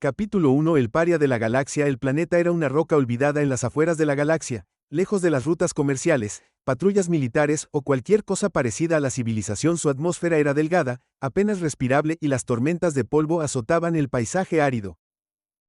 Capítulo 1. El paria de la galaxia. El planeta era una roca olvidada en las afueras de la galaxia, lejos de las rutas comerciales, patrullas militares o cualquier cosa parecida a la civilización. Su atmósfera era delgada, apenas respirable y las tormentas de polvo azotaban el paisaje árido.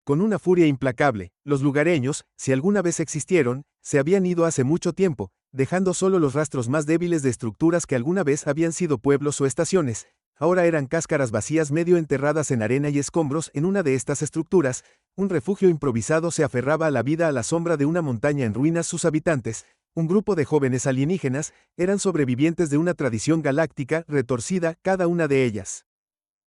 Con una furia implacable, los lugareños, si alguna vez existieron, se habían ido hace mucho tiempo, dejando solo los rastros más débiles de estructuras que alguna vez habían sido pueblos o estaciones. Ahora eran cáscaras vacías medio enterradas en arena y escombros. En una de estas estructuras, un refugio improvisado se aferraba a la vida a la sombra de una montaña en ruinas. Sus habitantes, un grupo de jóvenes alienígenas, eran sobrevivientes de una tradición galáctica retorcida, cada una de ellas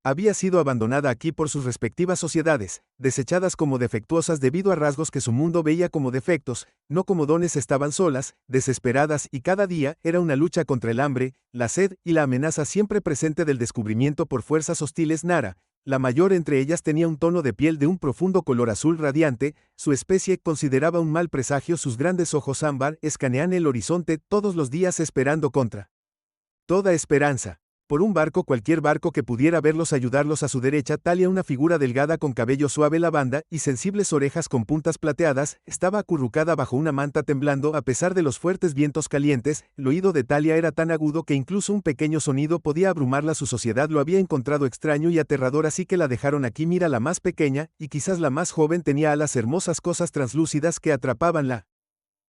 había sido abandonada aquí por sus respectivas sociedades, desechadas como defectuosas debido a rasgos que su mundo veía como defectos, no como dones. Estaban solas, desesperadas y cada día era una lucha contra el hambre, la sed y la amenaza siempre presente del descubrimiento por fuerzas hostiles. Nara, la mayor entre ellas, tenía un tono de piel de un profundo color azul radiante. Su especie consideraba un mal presagio. Sus grandes ojos ámbar escanean el horizonte todos los días esperando contra toda esperanza por un barco, cualquier barco que pudiera verlos. Ayudarlos. A su derecha, Talia, una figura delgada con cabello suave lavanda y sensibles orejas con puntas plateadas, estaba acurrucada bajo una manta temblando a pesar de los fuertes vientos calientes. El oído de Talia era tan agudo que incluso un pequeño sonido podía abrumarla. Su sociedad lo había encontrado extraño y aterrador, así que la dejaron aquí. Mira, la más pequeña, y quizás la más joven, tenía alas, hermosas cosas translúcidas que atrapaban la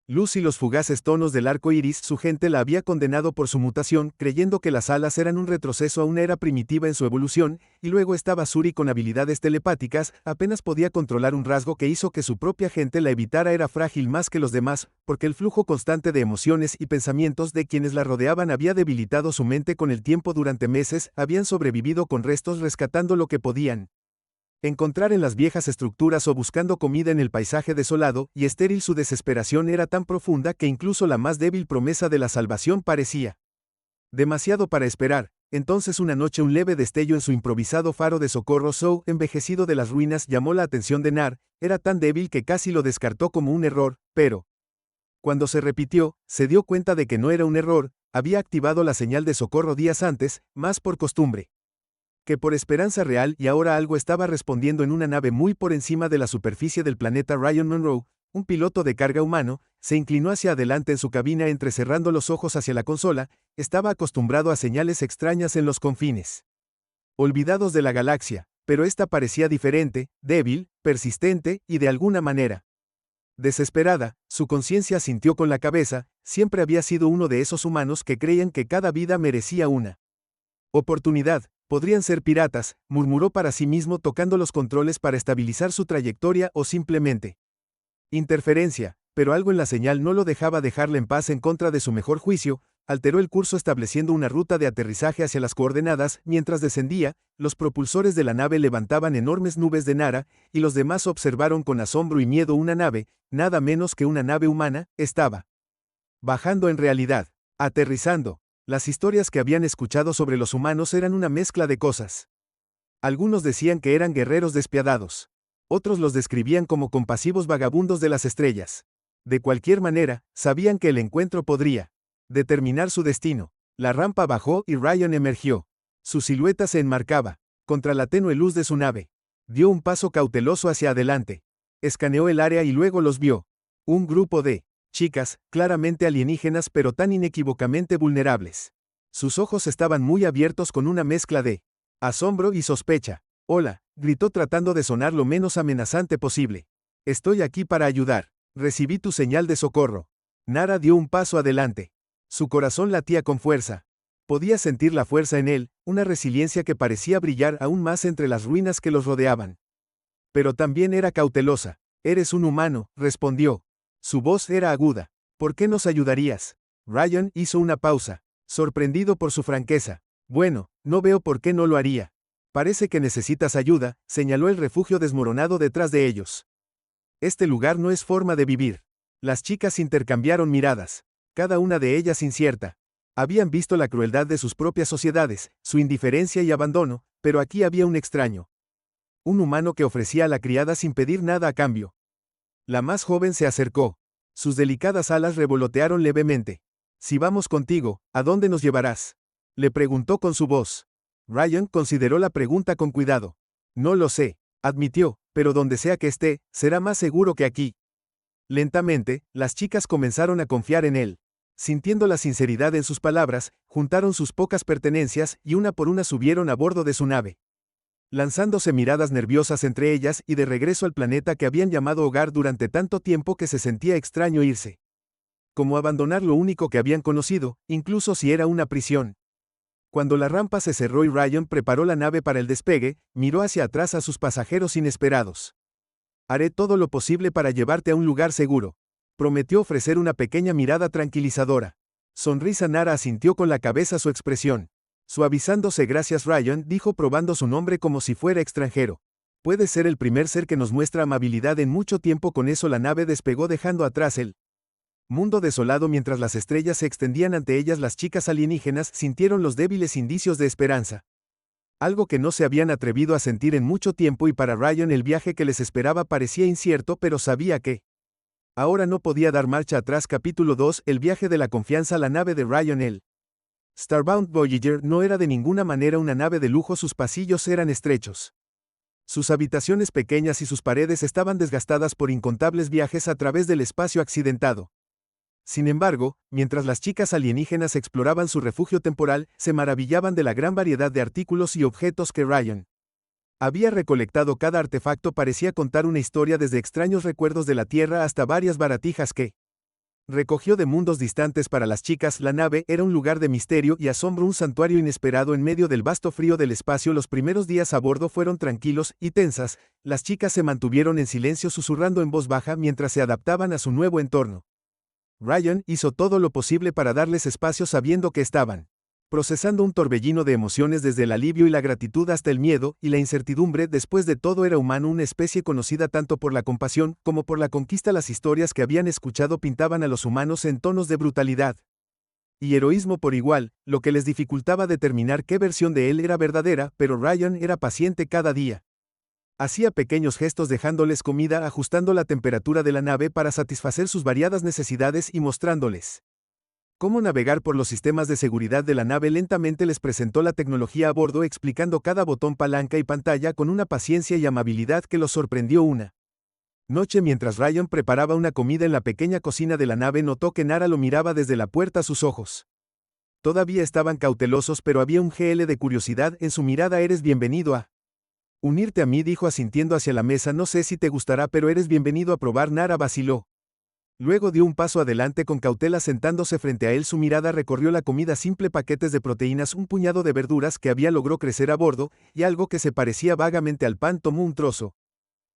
luz y los fugaces tonos del arco iris. Su gente la había condenado por su mutación, creyendo que las alas eran un retroceso a una era primitiva en su evolución. Y luego estaba Suri con habilidades telepáticas. Apenas podía controlar un rasgo que hizo que su propia gente la evitara. Era frágil más que los demás, porque el flujo constante de emociones y pensamientos de quienes la rodeaban había debilitado su mente con el tiempo. Durante meses, habían sobrevivido con restos, rescatando lo que podían encontrar en las viejas estructuras o buscando comida en el paisaje desolado y estéril. Su desesperación era tan profunda que incluso la más débil promesa de la salvación parecía demasiado para esperar. Entonces una noche, un leve destello en su improvisado faro de socorro envejecido de las ruinas llamó la atención de Nar. Era tan débil que casi lo descartó como un error, pero cuando se repitió, se dio cuenta de que no era un error. Había activado la señal de socorro días antes, más por costumbre que por esperanza real, y ahora algo estaba respondiendo en una nave muy por encima de la superficie del planeta. Ryan Monroe, un piloto de carga humano, se inclinó hacia adelante en su cabina entrecerrando los ojos hacia la consola. Estaba acostumbrado a señales extrañas en los confines olvidados de la galaxia, pero esta parecía diferente, débil, persistente y de alguna manera desesperada. Su conciencia sintió con la cabeza. Siempre había sido uno de esos humanos que creían que cada vida merecía una oportunidad. Podrían ser piratas, murmuró para sí mismo, tocando los controles para estabilizar su trayectoria, o simplemente interferencia, pero algo en la señal no lo dejaba dejarle en paz. En contra de su mejor juicio, alteró el curso estableciendo una ruta de aterrizaje hacia las coordenadas. Mientras descendía, los propulsores de la nave levantaban enormes nubes de Nara, y los demás observaron con asombro y miedo. Una nave, nada menos que una nave humana, estaba bajando en realidad, aterrizando. Las historias que habían escuchado sobre los humanos eran una mezcla de cosas. Algunos decían que eran guerreros despiadados. Otros los describían como compasivos vagabundos de las estrellas. De cualquier manera, sabían que el encuentro podría determinar su destino. La rampa bajó y Ryan emergió. Su silueta se enmarcaba contra la tenue luz de su nave. Dio un paso cauteloso hacia adelante. Escaneó el área y luego los vio. Un grupo de chicas, claramente alienígenas pero tan inequívocamente vulnerables. Sus ojos estaban muy abiertos con una mezcla de asombro y sospecha. Hola, gritó tratando de sonar lo menos amenazante posible. Estoy aquí para ayudar. Recibí tu señal de socorro. Nara dio un paso adelante. Su corazón latía con fuerza. Podía sentir la fuerza en él, una resiliencia que parecía brillar aún más entre las ruinas que los rodeaban. Pero también era cautelosa. Eres un humano, respondió. Su voz era aguda. ¿Por qué nos ayudarías? Ryan hizo una pausa, sorprendido por su franqueza. Bueno, no veo por qué no lo haría. Parece que necesitas ayuda, señaló el refugio desmoronado detrás de ellos. Este lugar no es forma de vivir. Las chicas intercambiaron miradas, cada una de ellas incierta. Habían visto la crueldad de sus propias sociedades, su indiferencia y abandono, pero aquí había un extraño. Un humano que ofrecía a la criada sin pedir nada a cambio. La más joven se acercó. Sus delicadas alas revolotearon levemente. Si vamos contigo, ¿a dónde nos llevarás?, le preguntó con su voz. Ryan consideró la pregunta con cuidado. No lo sé, admitió, pero donde sea que esté, será más seguro que aquí. Lentamente, las chicas comenzaron a confiar en él. Sintiendo la sinceridad en sus palabras, juntaron sus pocas pertenencias y una por una subieron a bordo de su nave. Lanzándose miradas nerviosas entre ellas y de regreso al planeta que habían llamado hogar durante tanto tiempo que se sentía extraño irse. Como abandonar lo único que habían conocido, incluso si era una prisión. Cuando la rampa se cerró y Ryan preparó la nave para el despegue, miró hacia atrás a sus pasajeros inesperados. Haré todo lo posible para llevarte a un lugar seguro. Prometió ofrecer una pequeña mirada tranquilizadora. Sonrisa Nara asintió con la cabeza su expresión. Suavizándose gracias Ryan dijo probando su nombre como si fuera extranjero. Puede ser el primer ser que nos muestra amabilidad en mucho tiempo. Con eso la nave despegó dejando atrás el mundo desolado mientras las estrellas se extendían ante ellas. Las chicas alienígenas sintieron los débiles indicios de esperanza. Algo que no se habían atrevido a sentir en mucho tiempo y para Ryan el viaje que les esperaba parecía incierto pero sabía que ahora no podía dar marcha atrás. Capítulo 2 El viaje de la confianza. La nave de Ryan el Starbound Voyager no era de ninguna manera una nave de lujo. Sus pasillos eran estrechos. Sus habitaciones pequeñas y sus paredes estaban desgastadas por incontables viajes a través del espacio accidentado. Sin embargo, mientras las chicas alienígenas exploraban su refugio temporal, se maravillaban de la gran variedad de artículos y objetos que Ryan había recolectado. Cada artefacto parecía contar una historia, desde extraños recuerdos de la Tierra hasta varias baratijas que recogió de mundos distantes. Para las chicas, la nave era un lugar de misterio y asombro, un santuario inesperado en medio del vasto frío del espacio. Los primeros días a bordo fueron tranquilos y tensas. Las chicas se mantuvieron en silencio, susurrando en voz baja mientras se adaptaban a su nuevo entorno. Ryan hizo todo lo posible para darles espacio, sabiendo que estaban procesando un torbellino de emociones, desde el alivio y la gratitud hasta el miedo y la incertidumbre. Después de todo era humano, una especie conocida tanto por la compasión como por la conquista. Las historias que habían escuchado pintaban a los humanos en tonos de brutalidad y heroísmo por igual, lo que les dificultaba determinar qué versión de él era verdadera, pero Ryan era paciente cada día. Hacía pequeños gestos dejándoles comida, ajustando la temperatura de la nave para satisfacer sus variadas necesidades y mostrándoles cómo navegar por los sistemas de seguridad de la nave. Lentamente les presentó la tecnología a bordo, explicando cada botón, palanca y pantalla con una paciencia y amabilidad que los sorprendió. Una noche, mientras Ryan preparaba una comida en la pequeña cocina de la nave, notó que Nara lo miraba desde la puerta. Sus ojos todavía estaban cautelosos, pero había un gel de curiosidad en su mirada. Eres bienvenido a unirte a mí, dijo asintiendo hacia la mesa. No sé si te gustará, pero eres bienvenido a probar. Nara vaciló. Luego dio un paso adelante con cautela, sentándose frente a él. Su mirada recorrió la comida simple: paquetes de proteínas, un puñado de verduras que había logrado crecer a bordo, y algo que se parecía vagamente al pan. Tomó un trozo,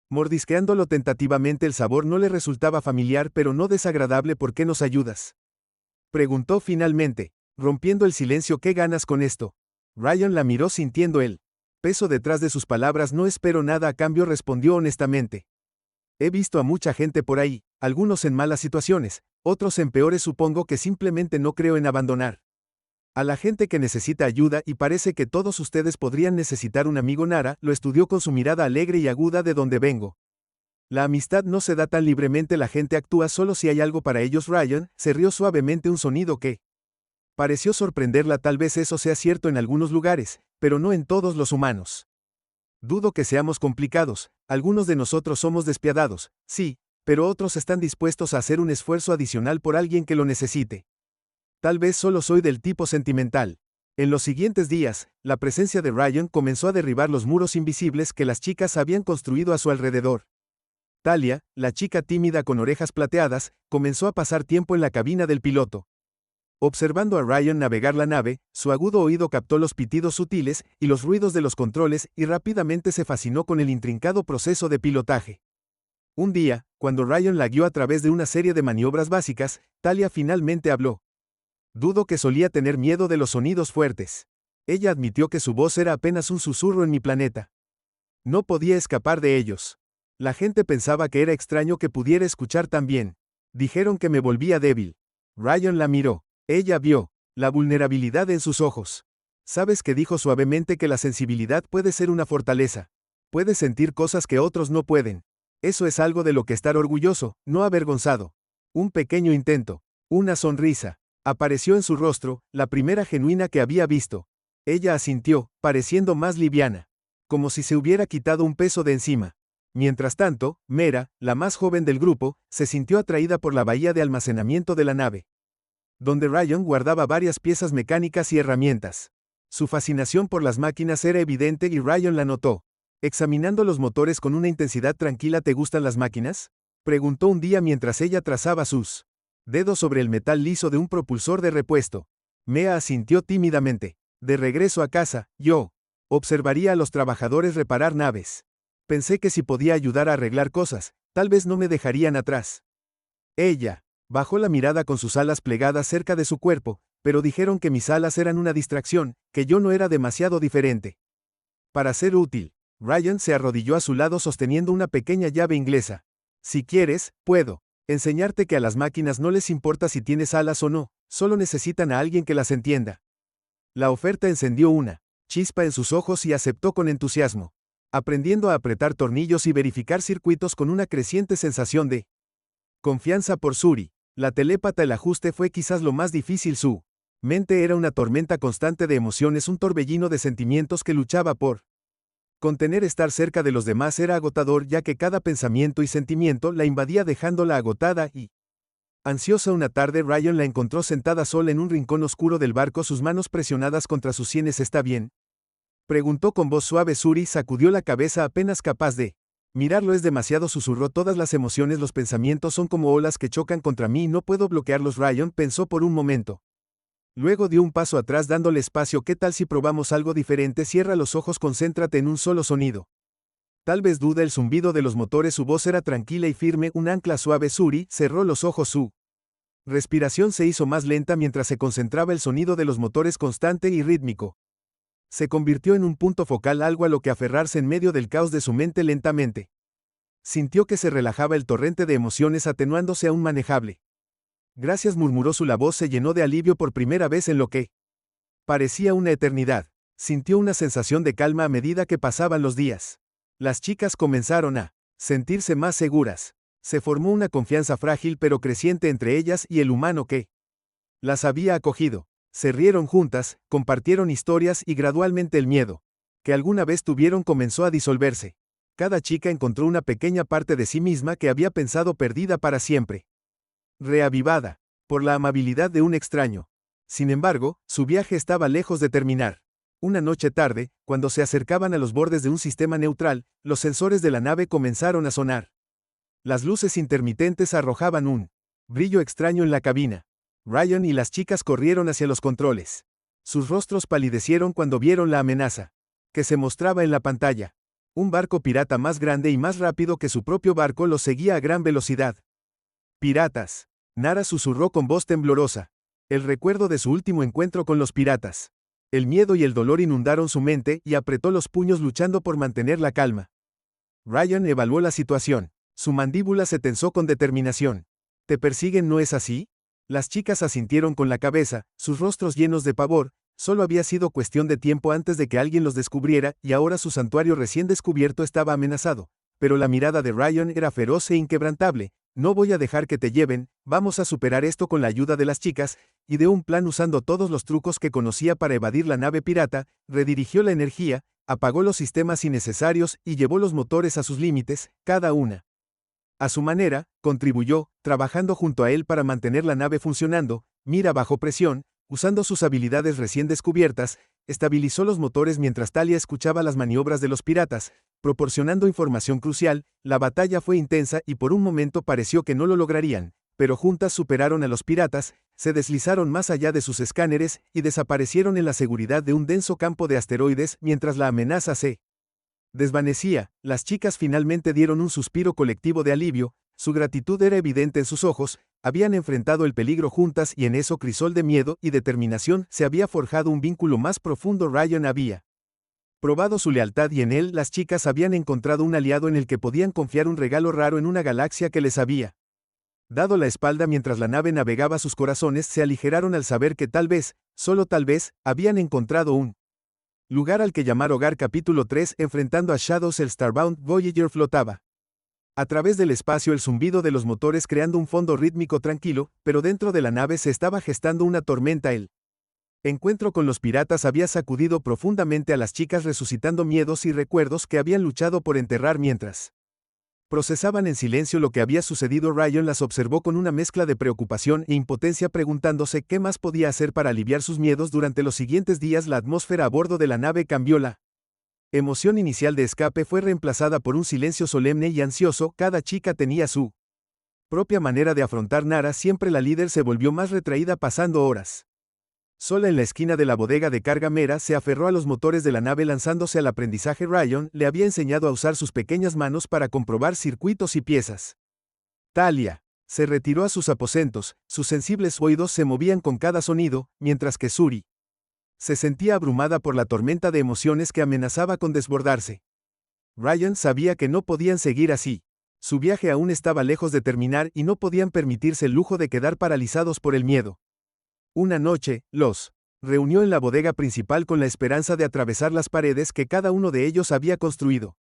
mordisqueándolo tentativamente. El sabor no le resultaba familiar, pero no desagradable. ¿Por qué nos ayudas?, preguntó finalmente, rompiendo el silencio. ¿Qué ganas con esto? Ryan la miró sintiendo el peso detrás de sus palabras. No espero nada a cambio, respondió honestamente. He visto a mucha gente por ahí, algunos en malas situaciones, otros en peores. Supongo que simplemente no creo en abandonar a la gente que necesita ayuda, y parece que todos ustedes podrían necesitar un amigo. Nara lo estudió con su mirada alegre y aguda. ¿De dónde vengo? La amistad no se da tan libremente, la gente actúa solo si hay algo para ellos. Ryan se rió suavemente, un sonido que pareció sorprenderla. Tal vez eso sea cierto en algunos lugares, pero no en todos los humanos. Dudo que seamos complicados. Algunos de nosotros somos despiadados, sí, pero otros están dispuestos a hacer un esfuerzo adicional por alguien que lo necesite. Tal vez solo soy del tipo sentimental. En los siguientes días, la presencia de Ryan comenzó a derribar los muros invisibles que las chicas habían construido a su alrededor. Talia, la chica tímida con orejas plateadas, comenzó a pasar tiempo en la cabina del piloto. Observando a Ryan navegar la nave, su agudo oído captó los pitidos sutiles y los ruidos de los controles, y rápidamente se fascinó con el intrincado proceso de pilotaje. Un día, cuando Ryan la guió a través de una serie de maniobras básicas, Talia finalmente habló. Dudo que solía tener miedo de los sonidos fuertes. Ella admitió que su voz era apenas un susurro en mi planeta. No podía escapar de ellos. La gente pensaba que era extraño que pudiera escuchar tan bien. Dijeron que me volvía débil. Ryan la miró. Ella vio la vulnerabilidad en sus ojos. ¿Sabes qué?, dijo suavemente, que la sensibilidad puede ser una fortaleza. Puedes sentir cosas que otros no pueden. Eso es algo de lo que estar orgulloso, no avergonzado. Un pequeño intento. Una sonrisa apareció en su rostro, la primera genuina que había visto. Ella asintió, pareciendo más liviana. Como si se hubiera quitado un peso de encima. Mientras tanto, Mera, la más joven del grupo, se sintió atraída por la bahía de almacenamiento de la nave, donde Ryan guardaba varias piezas mecánicas y herramientas. Su fascinación por las máquinas era evidente y Ryan la notó. Examinando los motores con una intensidad tranquila. ¿Te gustan las máquinas?, preguntó un día mientras ella trazaba sus dedos sobre el metal liso de un propulsor de repuesto. Mea asintió tímidamente. De regreso a casa, yo observaría a los trabajadores reparar naves. Pensé que si podía ayudar a arreglar cosas, tal vez no me dejarían atrás. Ella bajó la mirada con sus alas plegadas cerca de su cuerpo, pero dijeron que mis alas eran una distracción, que yo no era demasiado diferente para ser útil. Ryan se arrodilló a su lado sosteniendo una pequeña llave inglesa. Si quieres, puedo enseñarte que a las máquinas no les importa si tienes alas o no, solo necesitan a alguien que las entienda. La oferta encendió una chispa en sus ojos y aceptó con entusiasmo, aprendiendo a apretar tornillos y verificar circuitos con una creciente sensación de confianza por Suri. La telépata. El ajuste fue quizás lo más difícil. Su mente era una tormenta constante de emociones, un torbellino de sentimientos que luchaba por contener. Estar cerca de los demás era agotador, ya que cada pensamiento y sentimiento la invadía dejándola agotada y ansiosa. Una tarde Ryan la encontró sentada sola en un rincón oscuro del barco, sus manos presionadas contra sus sienes. ¿Está bien?, preguntó con voz suave. Suri sacudió la cabeza, apenas capaz de mirarlo. Es demasiado, susurró. Todas las emociones, los pensamientos son como olas que chocan contra mí y no puedo bloquearlos. Ryan pensó por un momento. Luego dio un paso atrás dándole espacio. ¿Qué tal si probamos algo diferente? Cierra los ojos, concéntrate en un solo sonido. Tal vez duda. El zumbido de los motores. Su voz era tranquila y firme, un ancla suave. Suri cerró los ojos. Su respiración se hizo más lenta mientras se concentraba. El sonido de los motores, constante y rítmico, se convirtió en un punto focal, algo a lo que aferrarse en medio del caos de su mente. Lentamente sintió que se relajaba, el torrente de emociones atenuándose a un manejable. Gracias, murmuró. Su voz se llenó de alivio por primera vez en lo que parecía una eternidad. Sintió una sensación de calma a medida que pasaban los días. Las chicas comenzaron a sentirse más seguras. Se formó una confianza frágil pero creciente entre ellas y el humano que las había acogido. Se rieron juntas, compartieron historias y gradualmente el miedo que alguna vez tuvieron comenzó a disolverse. Cada chica encontró una pequeña parte de sí misma que había pensado perdida para siempre, reavivada por la amabilidad de un extraño. Sin embargo, su viaje estaba lejos de terminar. Una noche tarde, cuando se acercaban a los bordes de un sistema neutral, los sensores de la nave comenzaron a sonar. Las luces intermitentes arrojaban un brillo extraño en la cabina. Ryan y las chicas corrieron hacia los controles. Sus rostros palidecieron cuando vieron la amenaza que se mostraba en la pantalla. Un barco pirata más grande y más rápido que su propio barco los seguía a gran velocidad. Piratas. Nara susurró con voz temblorosa. El recuerdo de su último encuentro con los piratas. El miedo y el dolor inundaron su mente y apretó los puños luchando por mantener la calma. Ryan evaluó la situación. Su mandíbula se tensó con determinación. ¿Te persiguen, no es así? Las chicas asintieron con la cabeza, sus rostros llenos de pavor. Solo había sido cuestión de tiempo antes de que alguien los descubriera, y ahora su santuario recién descubierto estaba amenazado. Pero la mirada de Ryan era feroz e inquebrantable. No voy a dejar que te lleven, vamos a superar esto con la ayuda de las chicas, y de un plan usando todos los trucos que conocía para evadir la nave pirata, redirigió la energía, apagó los sistemas innecesarios y llevó los motores a sus límites, cada una a su manera, contribuyó, trabajando junto a él para mantener la nave funcionando. Mira bajo presión, usando sus habilidades recién descubiertas, estabilizó los motores mientras Talia escuchaba las maniobras de los piratas, proporcionando información crucial. La batalla fue intensa y por un momento pareció que no lo lograrían, pero juntas superaron a los piratas, se deslizaron más allá de sus escáneres y desaparecieron en la seguridad de un denso campo de asteroides mientras la amenaza se desvanecía. Las chicas finalmente dieron un suspiro colectivo de alivio, su gratitud era evidente en sus ojos, habían enfrentado el peligro juntas y en eso crisol de miedo y determinación se había forjado un vínculo más profundo. Ryan había probado su lealtad y en él las chicas habían encontrado un aliado en el que podían confiar, un regalo raro en una galaxia que les había dado la espalda. Mientras la nave navegaba, sus corazones se aligeraron al saber que tal vez, solo tal vez, habían encontrado un lugar al que llamar hogar. Capítulo 3. Enfrentando a Shadows. El Starbound Voyager flotaba a través del espacio, el zumbido de los motores creando un fondo rítmico tranquilo, pero dentro de la nave se estaba gestando una tormenta. El encuentro con los piratas había sacudido profundamente a las chicas, resucitando miedos y recuerdos que habían luchado por enterrar mientras Procesaban en silencio lo que había sucedido. Ryan las observó con una mezcla de preocupación e impotencia, preguntándose qué más podía hacer para aliviar sus miedos. Durante los siguientes días la atmósfera a bordo de la nave cambió. La emoción inicial de escape fue reemplazada por un silencio solemne y ansioso. Cada chica tenía su propia manera de afrontar Nara. Siempre la líder se volvió más retraída, pasando horas sola en la esquina de la bodega de carga. Mera se aferró a los motores de la nave, lanzándose al aprendizaje. Ryan le había enseñado a usar sus pequeñas manos para comprobar circuitos y piezas. Talia se retiró a sus aposentos, sus sensibles oídos se movían con cada sonido, mientras que Suri se sentía abrumada por la tormenta de emociones que amenazaba con desbordarse. Ryan sabía que no podían seguir así. Su viaje aún estaba lejos de terminar y no podían permitirse el lujo de quedar paralizados por el miedo. Una noche, los reunió en la bodega principal con la esperanza de atravesar las paredes que cada uno de ellos había construido.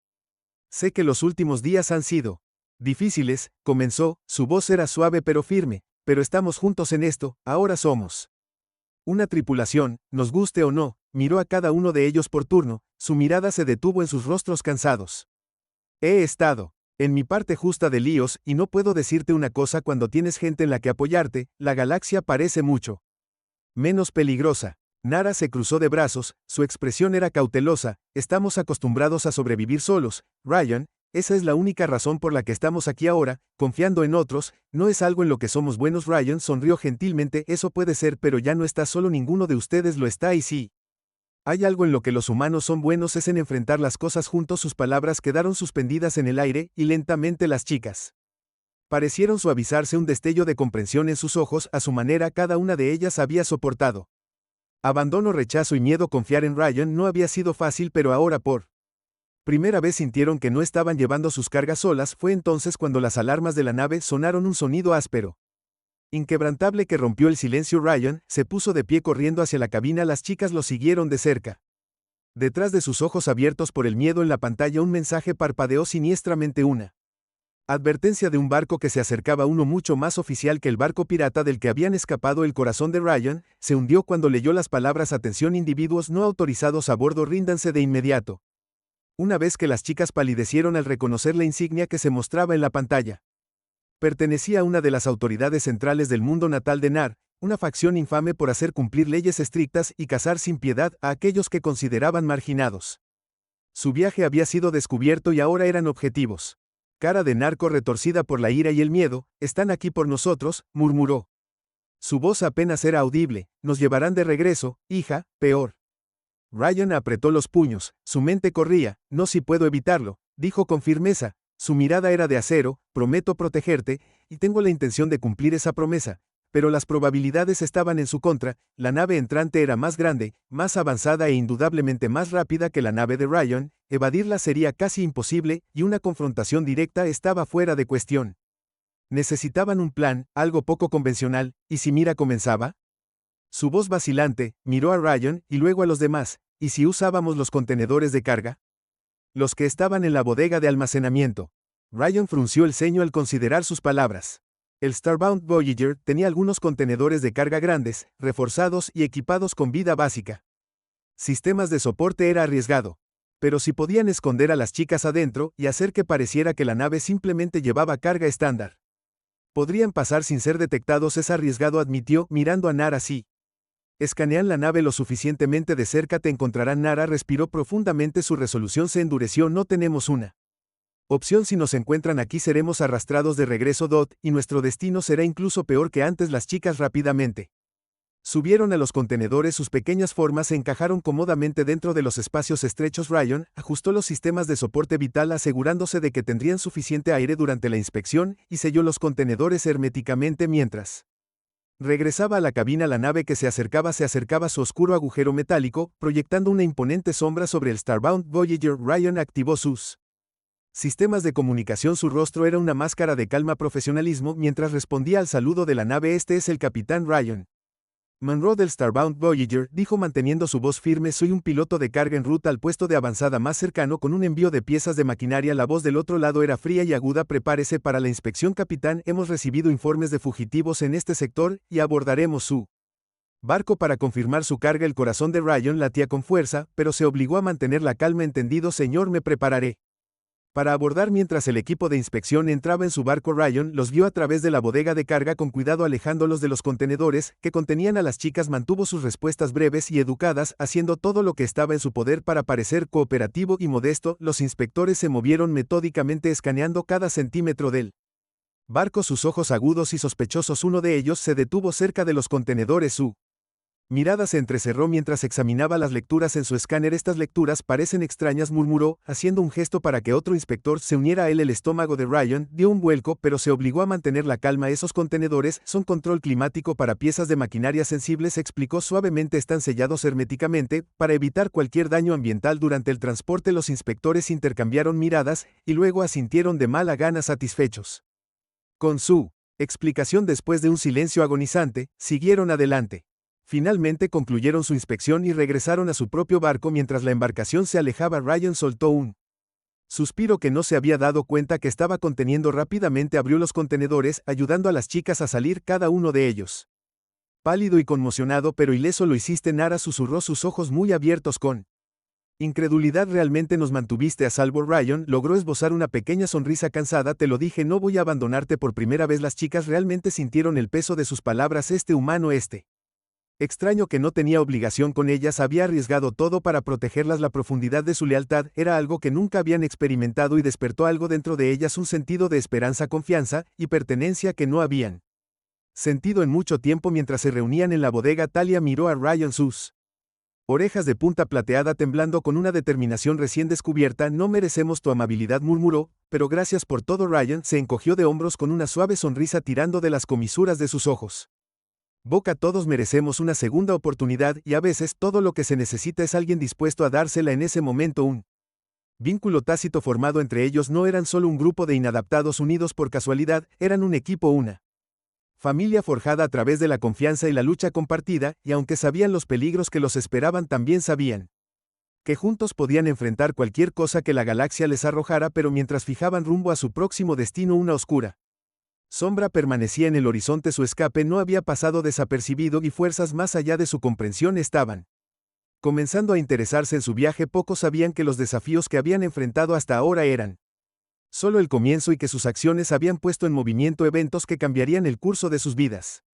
Sé que los últimos días han sido difíciles, comenzó, su voz era suave pero firme, pero estamos juntos en esto. Ahora somos una tripulación, nos guste o no. Miró a cada uno de ellos por turno, su mirada se detuvo en sus rostros cansados. He estado en mi parte justa de líos, y no puedo decirte una cosa: cuando tienes gente en la que apoyarte, la galaxia parece mucho menos peligrosa. Nara se cruzó de brazos, su expresión era cautelosa. Estamos acostumbrados a sobrevivir solos, Ryan, esa es la única razón por la que estamos aquí ahora, confiando en otros. No es algo en lo que somos buenos. Ryan sonrió gentilmente. Eso puede ser, pero ya no está solo, ninguno de ustedes lo está, y sí hay algo en lo que los humanos son buenos, es en enfrentar las cosas juntos. Sus palabras quedaron suspendidas en el aire, y lentamente las chicas parecieron suavizarse, un destello de comprensión en sus ojos. A su manera, cada una de ellas había soportado abandono, rechazo y miedo. Confiar en Ryan no había sido fácil, pero ahora por primera vez sintieron que no estaban llevando sus cargas solas. Fue entonces cuando las alarmas de la nave sonaron, un sonido áspero, inquebrantable, que rompió el silencio. Ryan se puso de pie corriendo hacia la cabina. Las chicas lo siguieron de cerca. Detrás de sus ojos abiertos por el miedo, en la pantalla un mensaje parpadeó siniestramente, una advertencia de un barco que se acercaba, uno mucho más oficial que el barco pirata del que habían escapado. El corazón de Ryan se hundió cuando leyó las palabras: atención, individuos no autorizados a bordo, ríndanse de inmediato. Una vez que las chicas palidecieron al reconocer la insignia que se mostraba en la pantalla, pertenecía a una de las autoridades centrales del mundo natal de Nar, una facción infame por hacer cumplir leyes estrictas y cazar sin piedad a aquellos que consideraban marginados. Su viaje había sido descubierto y ahora eran objetivos. Cara de narco retorcida por la ira y el miedo. Están aquí por nosotros, murmuró. Su voz apenas era audible. Nos llevarán de regreso, hija, peor. Ryan apretó los puños, su mente corría. No, si puedo evitarlo, dijo con firmeza. Su mirada era de acero. Prometo protegerte, y tengo la intención de cumplir esa promesa. Pero las probabilidades estaban en su contra. La nave entrante era más grande, más avanzada e indudablemente más rápida que la nave de Ryan. Evadirla sería casi imposible, y una confrontación directa estaba fuera de cuestión. Necesitaban un plan, algo poco convencional. ¿Y si Mira comenzaba? Su voz vacilante miró a Ryan y luego a los demás. ¿Y si usábamos los contenedores de carga? Los que estaban en la bodega de almacenamiento. Ryan frunció el ceño al considerar sus palabras. El Starbound Voyager tenía algunos contenedores de carga grandes, reforzados y equipados con vida básica. Sistemas de soporte era arriesgado. Pero si podían esconder a las chicas adentro y hacer que pareciera que la nave simplemente llevaba carga estándar, podrían pasar sin ser detectados. Es arriesgado, admitió, mirando a Nara. Sí. Escanean la nave lo suficientemente de cerca, te encontrarán. Nara respiró profundamente, su resolución se endureció. No tenemos una opción. Si nos encuentran aquí, seremos arrastrados de regreso, Dot, y nuestro destino será incluso peor que antes. Las chicas rápidamente subieron a los contenedores, sus pequeñas formas se encajaron cómodamente dentro de los espacios estrechos. Ryan ajustó los sistemas de soporte vital, asegurándose de que tendrían suficiente aire durante la inspección, y selló los contenedores herméticamente. Mientras regresaba a la cabina, la nave que se acercaba a su oscuro agujero metálico, proyectando una imponente sombra sobre el Starbound Voyager. Ryan activó sus sistemas de comunicación. Su rostro era una máscara de calma profesionalismo mientras respondía al saludo de la nave. Este es el capitán Ryan Monroe del Starbound Voyager, dijo manteniendo su voz firme. Soy un piloto de carga en ruta al puesto de avanzada más cercano con un envío de piezas de maquinaria. La voz del otro lado era fría y aguda. Prepárese para la inspección, capitán. Hemos recibido informes de fugitivos en este sector, y abordaremos su barco para confirmar su carga. El corazón de Ryan latía con fuerza, pero se obligó a mantener la calma. Entendido, señor, me prepararé Para abordar mientras el equipo de inspección entraba en su barco. Ryan los vio a través de la bodega de carga con cuidado alejándolos de los contenedores que contenían a las chicas. Mantuvo sus respuestas breves y educadas, haciendo todo lo que estaba en su poder para parecer cooperativo y modesto. Los inspectores se movieron metódicamente escaneando cada centímetro del barco, sus ojos agudos y sospechosos. Uno de ellos se detuvo cerca de los contenedores. Su mirada se entrecerró mientras examinaba las lecturas en su escáner. Estas lecturas parecen extrañas, murmuró, haciendo un gesto para que otro inspector se uniera a él. El estómago de Ryan dio un vuelco, pero se obligó a mantener la calma. Esos contenedores son control climático para piezas de maquinaria sensibles, explicó suavemente. Están sellados herméticamente para evitar cualquier daño ambiental durante el transporte. Los inspectores intercambiaron miradas y luego asintieron de mala gana, satisfechos con su explicación. Después de un silencio agonizante, siguieron adelante. Finalmente concluyeron su inspección y regresaron a su propio barco. Mientras la embarcación se alejaba, Ryan soltó un suspiro que no se había dado cuenta que estaba conteniendo. Rápidamente abrió los contenedores, ayudando a las chicas a salir, cada uno de ellos pálido y conmocionado. Pero ileso lo hiciste, Nara susurró, sus ojos muy abiertos con incredulidad. ¿Realmente nos mantuviste a salvo? Ryan logró esbozar una pequeña sonrisa cansada. Te lo dije, no voy a abandonarte. Por primera vez las chicas realmente sintieron el peso de sus palabras. Este humano, extraño que no tenía obligación con ellas, había arriesgado todo para protegerlas. La profundidad de su lealtad era algo que nunca habían experimentado y despertó algo dentro de ellas, un sentido de esperanza, confianza y pertenencia que no habían sentido en mucho tiempo. Mientras se reunían en la bodega, Talia miró a Ryan, sus orejas de punta plateada temblando con una determinación recién descubierta. No merecemos tu amabilidad, murmuró, pero gracias por todo. Ryan se encogió de hombros con una suave sonrisa tirando de las comisuras de sus ojos. Boca, todos merecemos una segunda oportunidad y a veces todo lo que se necesita es alguien dispuesto a dársela. En ese momento un vínculo tácito formado entre ellos. No eran solo un grupo de inadaptados unidos por casualidad, eran un equipo, una familia forjada a través de la confianza y la lucha compartida, y aunque sabían los peligros que los esperaban, también sabían que juntos podían enfrentar cualquier cosa que la galaxia les arrojara. Pero mientras fijaban rumbo a su próximo destino, una oscura sombra permanecía en el horizonte. Su escape no había pasado desapercibido y fuerzas más allá de su comprensión estaban comenzando a interesarse en su viaje. Pocos sabían que los desafíos que habían enfrentado hasta ahora eran solo el comienzo y que sus acciones habían puesto en movimiento eventos que cambiarían el curso de sus vidas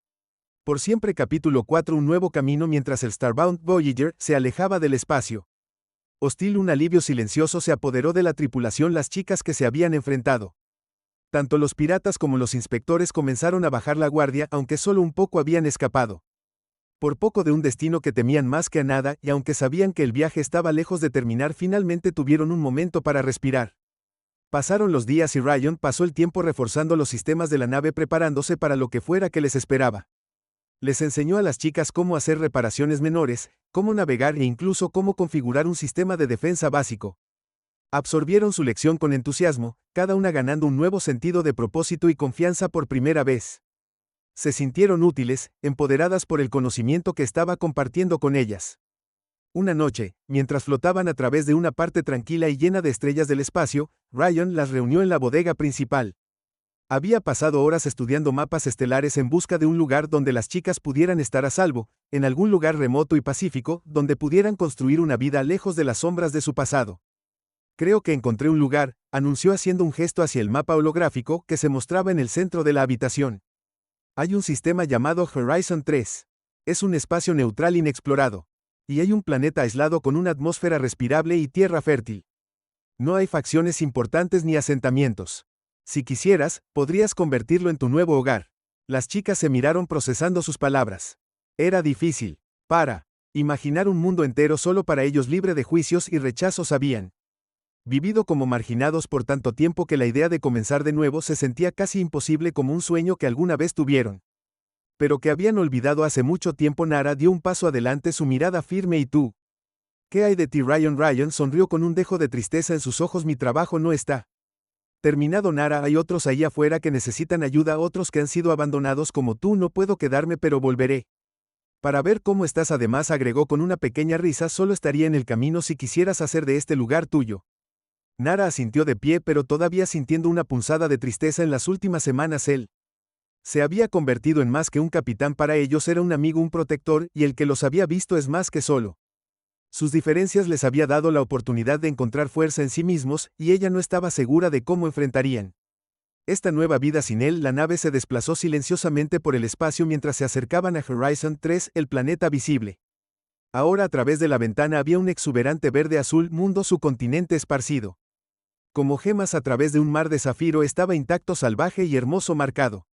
por siempre. Capítulo 4. Un nuevo camino. Mientras el Starbound Voyager se alejaba del espacio hostil, un alivio silencioso se apoderó de la tripulación. Las chicas que se habían enfrentado tanto los piratas como los inspectores comenzaron a bajar la guardia, aunque solo un poco habían escapado por poco de un destino que temían más que a nada, y aunque sabían que el viaje estaba lejos de terminar, finalmente tuvieron un momento para respirar. Pasaron los días y Ryan pasó el tiempo reforzando los sistemas de la nave, preparándose para lo que fuera que les esperaba. Les enseñó a las chicas cómo hacer reparaciones menores, cómo navegar e incluso cómo configurar un sistema de defensa básico. Absorbieron su lección con entusiasmo, cada una ganando un nuevo sentido de propósito y confianza por primera vez. Se sintieron útiles, empoderadas por el conocimiento que estaba compartiendo con ellas. Una noche, mientras flotaban a través de una parte tranquila y llena de estrellas del espacio, Ryan las reunió en la bodega principal. Había pasado horas estudiando mapas estelares en busca de un lugar donde las chicas pudieran estar a salvo, en algún lugar remoto y pacífico, donde pudieran construir una vida lejos de las sombras de su pasado. Creo que encontré un lugar, anunció haciendo un gesto hacia el mapa holográfico que se mostraba en el centro de la habitación. Hay un sistema llamado Horizon 3. Es un espacio neutral inexplorado. Y hay un planeta aislado con una atmósfera respirable y tierra fértil. No hay facciones importantes ni asentamientos. Si quisieras, podrías convertirlo en tu nuevo hogar. Las chicas se miraron procesando sus palabras. Era difícil. Para imaginar un mundo entero solo para ellos, libre de juicios y rechazos. Habían vivido como marginados por tanto tiempo que la idea de comenzar de nuevo se sentía casi imposible, como un sueño que alguna vez tuvieron, pero que habían olvidado hace mucho tiempo. Nara dio un paso adelante, su mirada firme. ¿Y tú? ¿Qué hay de ti? Ryan sonrió con un dejo de tristeza en sus ojos. Mi trabajo no está terminado, Nara. Hay otros ahí afuera que necesitan ayuda, otros que han sido abandonados como tú. No puedo quedarme, pero volveré para ver cómo estás. Además, agregó con una pequeña risa, solo estaría en el camino si quisieras hacer de este lugar tuyo. Nara asintió de pie, pero todavía sintiendo una punzada de tristeza. En las últimas semanas él se había convertido en más que un capitán para ellos, era un amigo, un protector, y el que los había visto es más que solo Sus diferencias les había dado la oportunidad de encontrar fuerza en sí mismos, y ella no estaba segura de cómo enfrentarían esta nueva vida sin él. La nave se desplazó silenciosamente por el espacio mientras se acercaban a Horizon 3, el planeta visible. Ahora a través de la ventana había un exuberante verde-azul mundo, su continente esparcido como gemas a través de un mar de zafiro, estaba intacto, salvaje y hermoso, marcado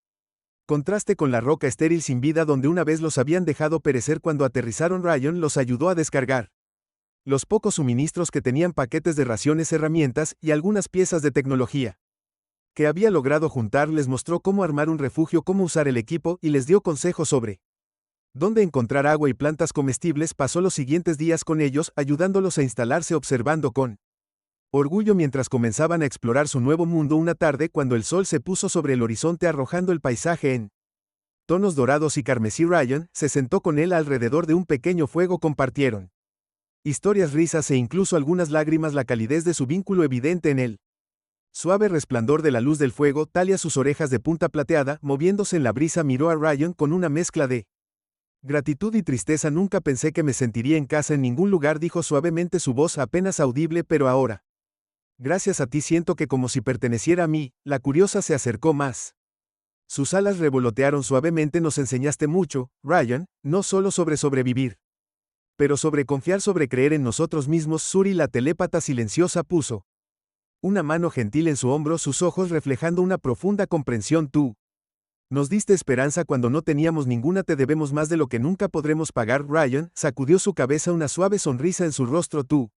contraste con la roca estéril sin vida donde una vez los habían dejado perecer. Cuando aterrizaron, Ryan los ayudó a descargar los pocos suministros que tenían, paquetes de raciones, herramientas y algunas piezas de tecnología que había logrado juntar. Les mostró cómo armar un refugio, cómo usar el equipo y les dio consejos sobre dónde encontrar agua y plantas comestibles. Pasó los siguientes días con ellos, ayudándolos a instalarse, observando con orgullo mientras comenzaban a explorar su nuevo mundo. Una tarde, cuando el sol se puso sobre el horizonte arrojando el paisaje en tonos dorados y carmesí, Ryan se sentó con él alrededor de un pequeño fuego. Compartieron historias, risas e incluso algunas lágrimas, la calidez de su vínculo evidente en él. Suave resplandor de la luz del fuego, Talia, sus orejas de punta plateada, moviéndose en la brisa, miró a Ryan con una mezcla de gratitud y tristeza. Nunca pensé que me sentiría en casa en ningún lugar, dijo suavemente, su voz apenas audible, pero ahora, gracias a ti, siento que como si perteneciera a mí. La curiosa se acercó más. Sus alas revolotearon suavemente. Nos enseñaste mucho, Ryan, no solo sobre sobrevivir, pero sobre confiar, sobre creer en nosotros mismos. Suri, la telépata silenciosa, puso una mano gentil en su hombro, sus ojos reflejando una profunda comprensión. Tú nos diste esperanza cuando no teníamos ninguna, te debemos más de lo que nunca podremos pagar. Ryan sacudió su cabeza, una suave sonrisa en su rostro. Tú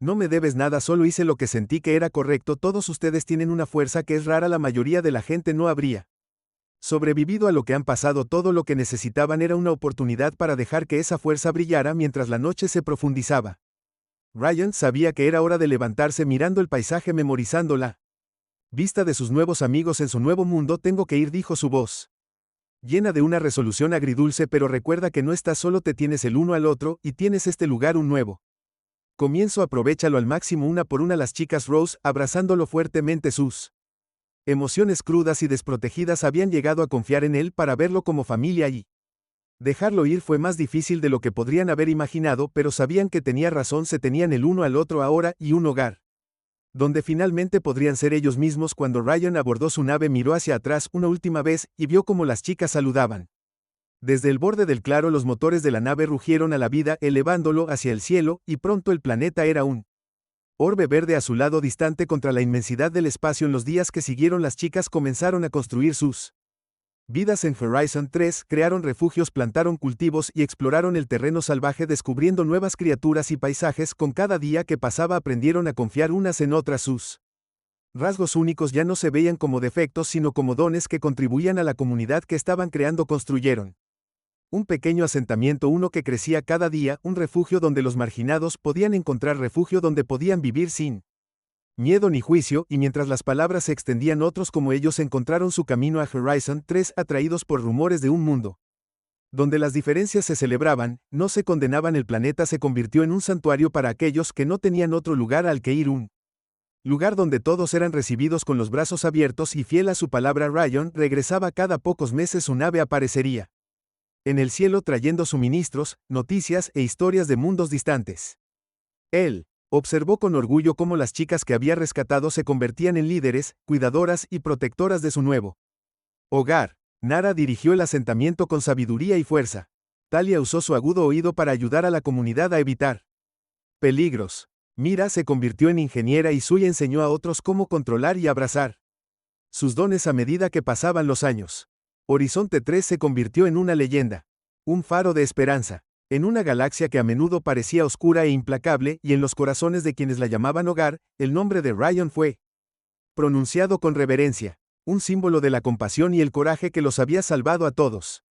no me debes nada, solo hice lo que sentí que era correcto. Todos ustedes tienen una fuerza que es rara, la mayoría de la gente no habría sobrevivido a lo que han pasado. Todo lo que necesitaban era una oportunidad para dejar que esa fuerza brillara. Mientras la noche se profundizaba, Ryan sabía que era hora de levantarse, mirando el paisaje, memorizando la vista de sus nuevos amigos en su nuevo mundo. Tengo que ir, dijo su voz llena de una resolución agridulce, pero recuerda que no estás solo, te tienes el uno al otro, y tienes este lugar, un nuevo comienzo, aprovéchalo al máximo. Una por una las chicas Rose, abrazándolo fuertemente, sus emociones crudas y desprotegidas, habían llegado a confiar en él para verlo como familia, y dejarlo ir fue más difícil de lo que podrían haber imaginado, pero sabían que tenía razón, se tenían el uno al otro ahora, y un hogar donde finalmente podrían ser ellos mismos. Cuando Ryan abordó su nave, miró hacia atrás una última vez, y vio cómo las chicas saludaban. Desde el borde del claro, los motores de la nave rugieron a la vida, elevándolo hacia el cielo, y pronto el planeta era un orbe verde azulado distante contra la inmensidad del espacio. En los días que siguieron, las chicas comenzaron a construir sus vidas en Horizon 3, crearon refugios, plantaron cultivos y exploraron el terreno salvaje, descubriendo nuevas criaturas y paisajes. Con cada día que pasaba aprendieron a confiar unas en otras. Sus rasgos únicos ya no se veían como defectos, sino como dones que contribuían a la comunidad que estaban creando. Construyeron un pequeño asentamiento, uno que crecía cada día, un refugio donde los marginados podían encontrar refugio, donde podían vivir sin miedo ni juicio. Y mientras las palabras se extendían, otros como ellos encontraron su camino a Horizon 3, atraídos por rumores de un mundo donde las diferencias se celebraban, no se condenaban. El planeta se convirtió en un santuario para aquellos que no tenían otro lugar al que ir, un lugar donde todos eran recibidos con los brazos abiertos, y fiel a su palabra, Ryan regresaba cada pocos meses. Su nave aparecería en el cielo trayendo suministros, noticias e historias de mundos distantes. Él observó con orgullo cómo las chicas que había rescatado se convertían en líderes, cuidadoras y protectoras de su nuevo hogar. Nara dirigió el asentamiento con sabiduría y fuerza. Talia usó su agudo oído para ayudar a la comunidad a evitar peligros. Mira se convirtió en ingeniera, y Sui enseñó a otros cómo controlar y abrazar sus dones a medida que pasaban los años. Horizonte 3 se convirtió en una leyenda, un faro de esperanza, en una galaxia que a menudo parecía oscura e implacable, y en los corazones de quienes la llamaban hogar, el nombre de Ryan fue pronunciado con reverencia, un símbolo de la compasión y el coraje que los había salvado a todos.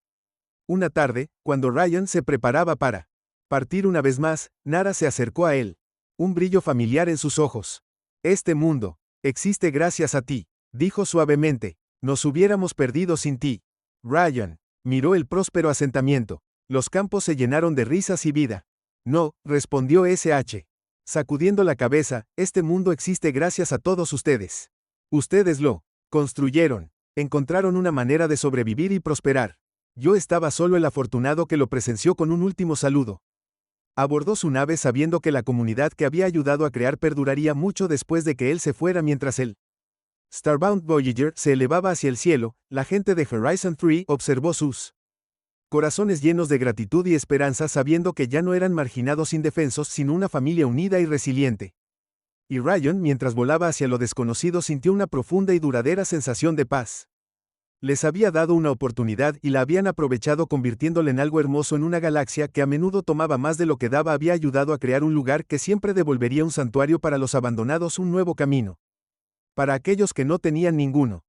Una tarde, cuando Ryan se preparaba para partir una vez más, Nara se acercó a él, un brillo familiar en sus ojos. Este mundo existe gracias a ti, dijo suavemente. Nos hubiéramos perdido sin ti. Ryan miró el próspero asentamiento. Los campos se llenaron de risas y vida. No, respondió SH, sacudiendo la cabeza, este mundo existe gracias a todos ustedes. Ustedes lo construyeron. Encontraron una manera de sobrevivir y prosperar. Yo estaba solo, el afortunado que lo presenció con un último saludo. Abordó su nave sabiendo que la comunidad que había ayudado a crear perduraría mucho después de que él se fuera mientras el Starbound Voyager se elevaba hacia el cielo. La gente de Horizon 3 observó sus corazones llenos de gratitud y esperanza sabiendo que ya no eran marginados indefensos sino una familia unida y resiliente. Y Ryan, mientras volaba hacia lo desconocido, sintió una profunda y duradera sensación de paz. Les había dado una oportunidad y la habían aprovechado convirtiéndola en algo hermoso en una galaxia que a menudo tomaba más de lo que daba. Había ayudado a crear un lugar que siempre devolvería un santuario para los abandonados, un nuevo camino para aquellos que no tenían ninguno.